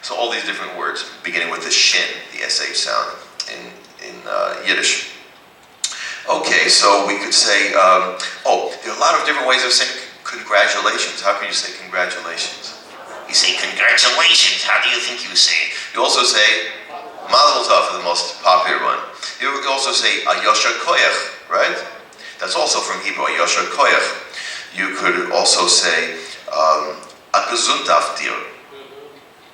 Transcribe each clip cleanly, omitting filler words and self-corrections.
So all these different words, beginning with the shin, the sh sound in Yiddish. Okay, so we could say, there are a lot of different ways of saying congratulations. How can you say congratulations? You say congratulations. How do you think you say it? You also say mazel tov for the most popular one. You also say yashar koyach, right? That's also from Hebrew, yashar koyach. You could also say gesund auf dir.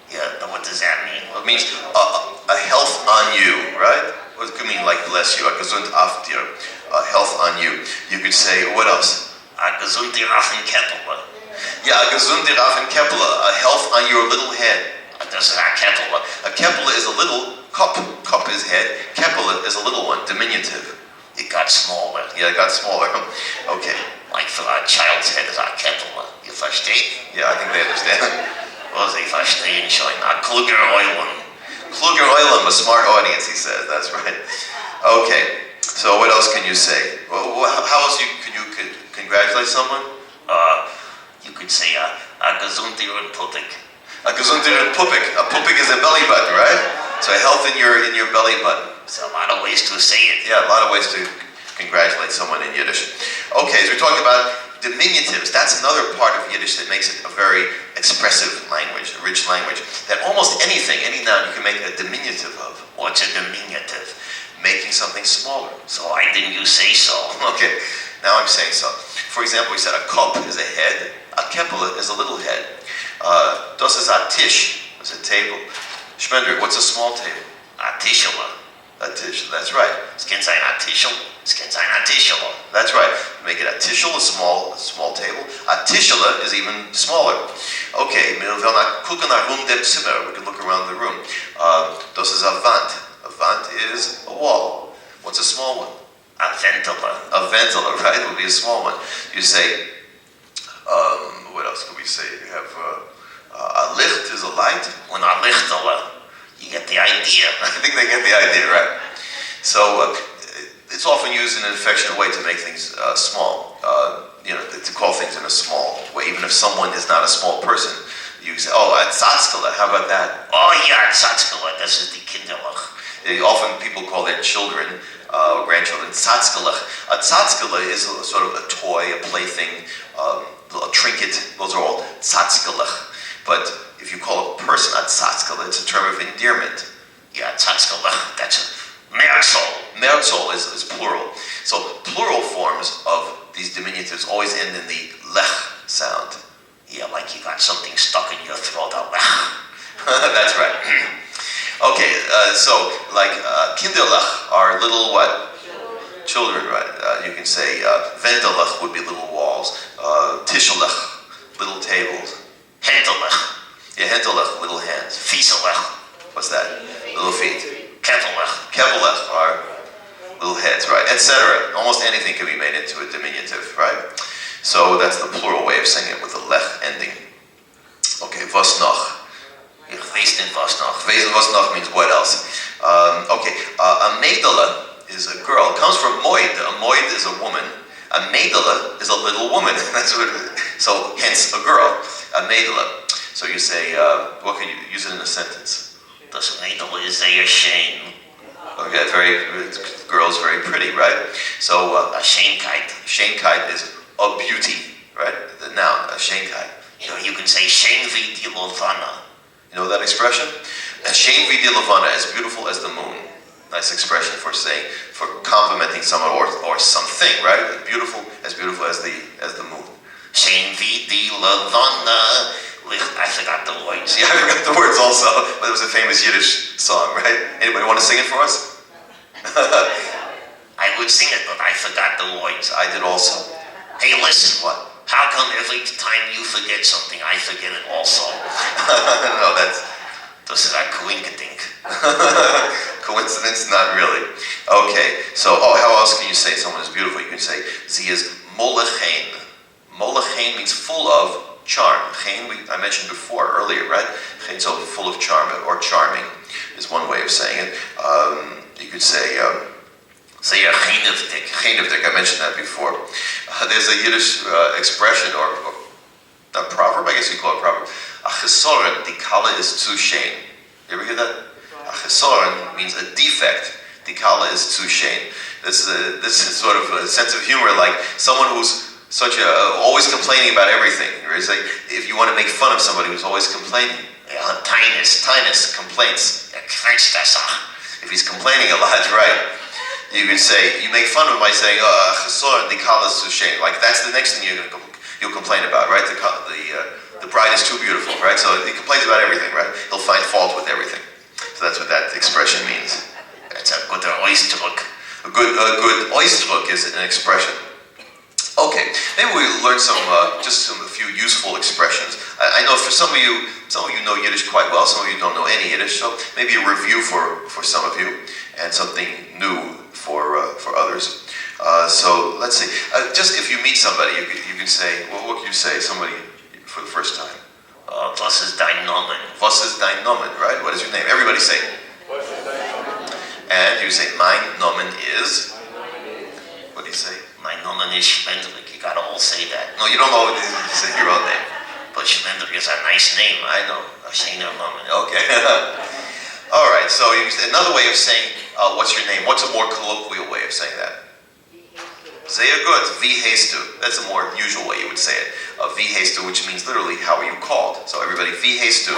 Yeah, but what does that mean? It means a health on you, right? It could mean like bless you, gesund auf dir, health on you. You could say, what else? Gesund dir auf den Keppel. Yeah, gesund dir auf den Keppel, a health on your little head. Das ist a Keppel. A keppel is a little cup. Cup is head. Keppel is a little one, diminutive. It got smaller. Yeah, it got smaller. Okay. Like for a child's head is a Keppel. You versteht? Yeah, I think they understand. Well, they verstehen schon. Kluger Eulen. Kluger Eulen, a smart audience, he says. That's right. Okay. So what else can you say? Well, how else could you congratulate someone? You could say gesund dir und Puppig. A gesund dir und Puppig. A Puppig is a belly button, right? So a health in your belly button. There's a lot of ways to say it. Yeah, a lot of ways to congratulate someone in Yiddish. Okay, so we talked about diminutives. That's another part of Yiddish that makes it a very expressive language, a rich language. That almost anything, any noun, you can make a diminutive of. What's a diminutive? Making something smaller. So why didn't you say so? Okay, now I'm saying so. For example, we said a cup is a head, a keppel is a little head. Das ist a tisch, is a table. Shmendrik, what's a small table? A tischele. A tish, that's right. Es kann sein a tischel, es kann sein a tischele. That's right. Make it a tischel, a small table. A tischele is even smaller. Okay, we can look around the room. Das ist a Wand. A Wand is a wall. What's a small one? A ventile. A ventile, right? It would be a small one. You say, what else could we say? You have a licht is a light. Und a lichtele. You get the idea. I think they get the idea, right? So it's often used in an affectionate way to make things small. To call things in a small way. Even if someone is not a small person, you say, tzatzkele, how about that? Oh yeah, tzatzkele, das ist die Kinderlach. Often people call their children, grandchildren, tzatzkele. A tzatzkele is a sort of a toy, a plaything, a trinket. Those are all tzatzkele. But if you call a person a tzatzkele, it's a term of endearment. Yeah, tzatzkele, that's a merzol. Merzol is plural. So plural forms of these diminutives always end in the lech sound. Yeah, like you got something stuck in your throat, a lech. That's right. Okay, so like kinderlach are little what? Children, right? You can say ventelach would be little walls. Tishelach, little tables. Hentelach. Yeah, hentelach, little hands. Fieselach. What's that? Little feet. Keppelach. Keppelach are little heads, right? Etc. Almost anything can be made into a diminutive, right? So that's the plural way of saying it with the lech ending. Okay, was noch? Ich weiß nicht was noch. Was noch means what else? A maidele is a girl. It comes from moid. A moid is a woman. A maidele is a little woman. That's what it is. So hence a girl. A maidele. So you say, what can you use it in a sentence? Das Mädel is sehr schön. Okay, girl's very pretty, right? So A Schönheit. Schönheit is a beauty, right? The noun, a Schönheit. You can say schön wie die Lovana. You know that expression? Schön wie die Lovana, as beautiful as the moon. Nice expression for saying, for complimenting someone or something, right? Beautiful as the moon. Schön wie die Lovana. I forgot the words. Yeah, I forgot the words also, but it was a famous Yiddish song, right? Anybody want to sing it for us? I would sing it, but I forgot the words. I did also. Hey, listen. What? How come every time you forget something, I forget it also? No, that's... Das ist ein Coincidence. Coincidence? Not really. Okay, so, how else can you say someone is beautiful? You can say, sie is mameh-loshn. Mameh-loshn means full of charm. Chen, I mentioned before, earlier, right? Chen, so full of charm, or charming, is one way of saying it. You could say, Sehr chenevdik. Chenevdik, I mentioned that before. There's a Yiddish expression, or a proverb, I guess you call it a proverb. A chesoren, the kala is zu shein. You ever hear that? A chesoren means a defect. The kala is zu shein. This is sort of a sense of humor, like someone who's always complaining about everything. It's like if you want to make fun of somebody who's always complaining. Tinus, complaints. If he's complaining a lot, right? You could say, you make fun of him by saying, chesoren, the kala is zu shein. Like that's the next thing you'll complain about, right? The bride is too beautiful, right? So he complains about everything, right? He'll find fault with everything. So that's what that expression means. It's a good Ausdruck. A good Ausdruck is an expression. Okay, maybe we'll learn a few useful expressions. I know for some of you know Yiddish quite well, some of you don't know any Yiddish, so maybe a review for some of you, and something new for others. So let's see. Just if you meet somebody, you can say, well, what can you say? Somebody for the first time. Was ist dein Name? Was ist dein Name? Right? What is your name? Everybody say. And you say, mein Nomen is. What do you say? My Name is Shmendrik. You gotta all say that. No, you don't always say your own name. But Shmendrik is a nice name. I know. I say no Name. Okay. All right. So another way of saying what's your name? What's a more colloquial way of saying that? Sehr gut. Wie heißt du? That's a more usual way you would say it. Wie heißt du, which means literally how are you called? So everybody, wie heißt du?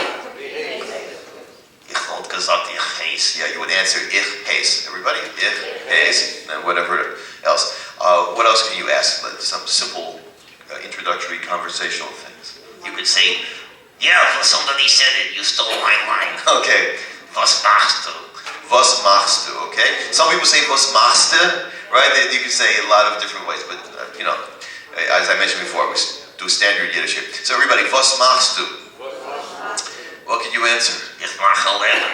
Ich wollte gesagt, ich heiß. Yeah, you would answer ich heiß. Everybody, ich heiß, and whatever else. What else can you ask? Like some simple introductory conversational things. You could say, yeah, for somebody said it, you stole my line. Okay. Was machst du? Was machst du? Okay. Some people say was machst du, right? You can say a lot of different ways, but as I mentioned before, we do standard Yiddish here. So everybody, was machst du? What can you answer? Ich mache Leben.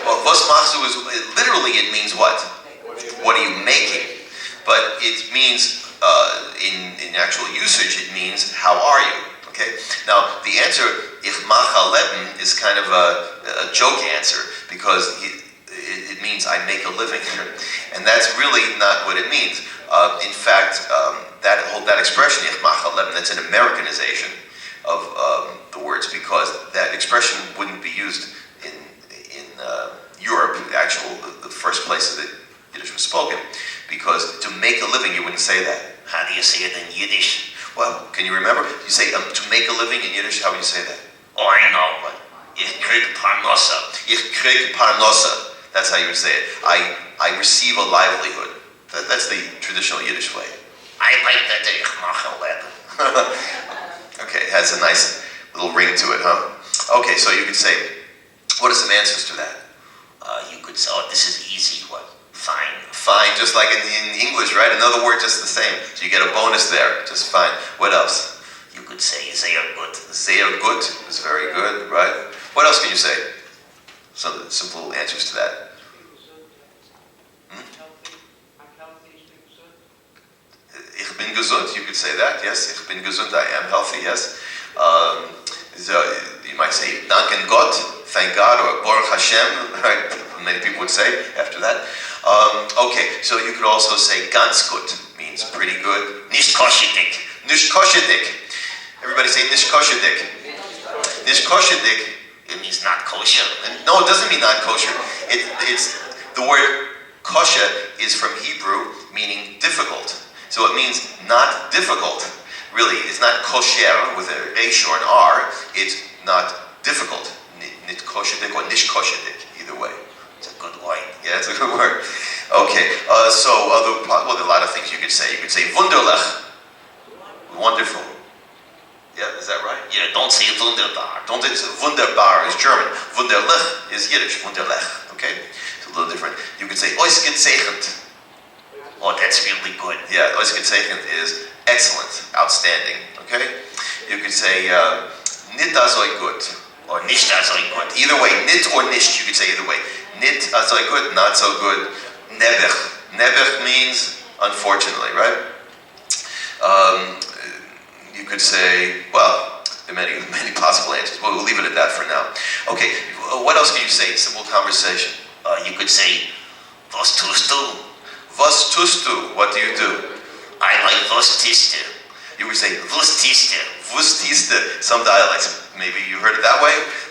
Well, was machst du is literally it means what? What are you making? But it means in actual usage it means how are you? Okay. Now the answer ich mache Leben is kind of a joke answer because it means I make a living, and that's really not what it means. In fact, that expression ich mache Leben, that's an Americanization of the words, because that expression wouldn't be used in Europe, the first place that Yiddish was spoken, because to make a living you wouldn't say that. How do you say it in Yiddish? Well, can you remember? You say to make a living in Yiddish. How would you say that? Oh, I know. Ich krieg Parnassa. Ich krieg Parnassa. That's how you would say it. I receive a livelihood. That's the traditional Yiddish way. I like that ich mache Leben. Okay, it has a nice little ring to it, huh? Okay, so you could say, what are some answers to that? You could say, oh, this is easy. What? Fine. Fine, just like in English, right? Another word just the same. So you get a bonus there, just fine. What else? You could say sehr gut. Sehr gut is very good, right? What else can you say? Some simple answers to that. Ich bin gesund, you could say that, yes. Ich bin gesund, I am healthy, yes. So you might say, Danken Gott, thank God, or Baruch Hashem, right? Many people would say after that. Okay, so you could also say ganz gut, means pretty good. Nicht koshedik. Nicht koshedik. Everybody say nicht koshedik. Nicht koshedik. It means not kosher. No, it doesn't mean not kosher. It's the word kosher is from Hebrew, meaning difficult. So it means not difficult. Really, it's not kosher with a resh or an r. It's not difficult. Nit koshedik or nish koshedik. Either way. It's a good line. Yeah, it's a good word. Okay, so there are a lot of things you could say. You could say wunderlich. Wonderful. Yeah, is that right? Yeah, don't say wunderbar. Don't say wunderbar is German. Wunderlich is Yiddish. Wunderlich. Okay, it's a little different. You could say ausgezeichnet. Oh, that's really good. Yeah, ausgezeichnet is excellent, outstanding. Okay, you could say nit azoi gut or nicht azoi gut. Either way, nit or nicht. You could say either way. Nit azoi gut, not so good. Nebech. Nebech means unfortunately, right? You could say, well, there are many possible answers. We'll leave it at that for now. Okay, what else can you say? Simple conversation. You could say, was tust du? Was tust du? What do you do? I like was tiste. You would say, Was tiste. Was tiste. Some dialects. maybe you heard it that way.